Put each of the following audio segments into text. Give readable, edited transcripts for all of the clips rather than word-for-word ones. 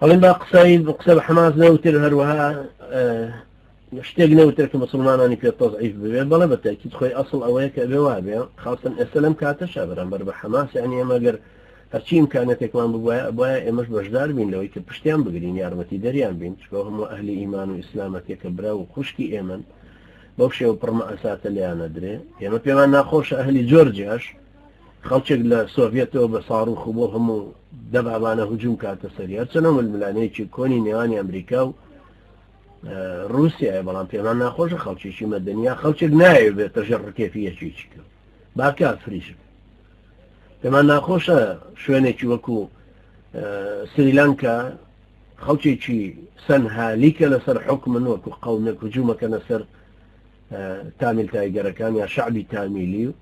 ئەڵێن با قسە بە حماس نەوتر هەروەها شتێک نەوتر کە مسلمانانی پێ تەضعیف ببێ بەڵێ بە تاکید خۆی ئەسڵ ئەوەیە کە بێ وابێ خاصن ئێستا لەم کاتەشە بەرامبەر بە حماس یعنی ئێمە گەر هەرچی ئیمکانەتێکمان بواە ئێمەش بەشدار بین لەوەی کە پشتیان بگرین یارمەتی دەریان بین چکە هەموو ئەهلی ئیمان و ئیسلامەتێکە برا و خوشکی ئێمن بەو شێوە پڕمە ئەساتە لیانە درێ ئێمە پێمان ناخۆشە ئەهلی جۆرجیاش خەڵکێک لە سۆڤێتەوە بە ساڕوخ بۆ هەموو دەبابانە هجووم کاتە سەری هەرچەنە ململانەیەکی کۆنی نێوانی ئەمریکا و رووسایە بەڵام پێمان ناخۆشە خەڵکیێکی مەدەنیا خەڵکێک نایە بێتە ژەڕ کێفیەکی کرد باکات فریش پێمان ناخۆشە شوێنێکی وەکو سریلانکا خەڵکێکی سەنهالیکە لەسەر حکمن وەکو قەومێک هجوومەکە لەسەر تامیل تایگەرەکان یا شعبی تامیلی و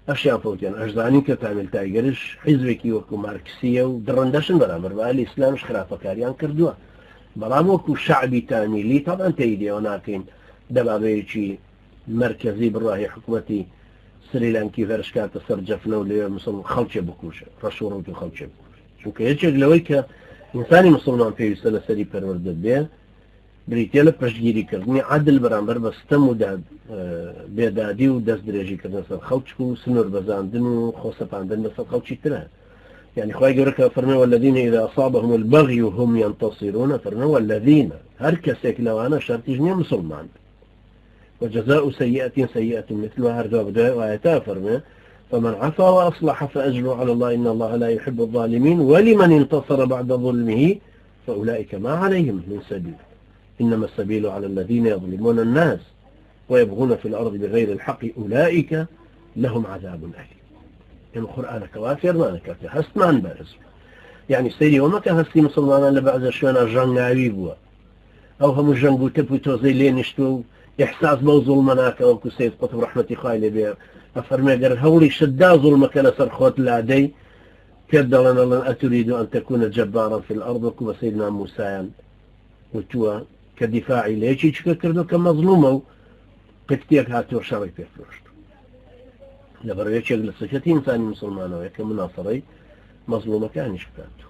ئەشیان فوتیان ئەشزانی کە تامیل تایگەرش حیزبێکی وەکو مارکسیە و دڕندەشن بەرامبەر بە ئەهلی ئیسلامش خراپەکاریان کردووە بەڵام وەکو شعبی تامیلی تاڵان تێیدێەوە ناکەین دەبابەیەکی مرکزی بڕواهی حکوومەتی سریلانکی ڤەرشکاتە سەر جەفنە و لێ مسلمان خەڵکێ بکوشە ڕەشوڕوت و خەڵکێ بکوشە چونکە یەکێک لەوەی کە ئینسانی مسلمان پێویستە لەسەری پەروەردە بێ بریتێ لە پشتگیریکردنی عادل بەرامبەر بە ستەم و بێدادی و دەست درێژیکردن سەر خەڵک و سنوور بەزاندن و خۆسەپاندن لەسەر خەڵکی ترە يعني خواهي قولك فرموا والذين إذا أصابهم البغي هم ينتصرون فرموا والذين هركسك لو أنا شرطيجني مسلمان وجزاء سيئة سيئة مثلها هرجوا بداية وآياتا فرموا فمن عفا وأصلح فأجره على الله إن الله لا يحب الظالمين ولمن انتصر بعد ظلمه فأولئك ما عليهم من سبيل إنما السبيل على الذين يظلمون الناس ويبغون في الأرض بغير الحق أولئك لهم عذاب أليم القرآن كوافر ما نكافر هستمان بارز يعني سيري وما كهستي مسلمان لبعض الشوانا جنگاوي بوا أو هم جنگو تبو توزي لينشتو إحساس بو ظلمناك أو كسيد قطب رحمتي خايلة بيه أفرمي قر هولي شدا ظلمك لسر خوت العدي كدلنا لن أتريد أن تكون جبارا في الأرض وكما سيدنا موسى وتوا كدفاعي ليشي كردو كمظلومة قفتيك هاتو شري بيفرشت لبرويتشيك لصفتي إنساني مسلمانة ويكا مناصري مظلومة كانش بكاتو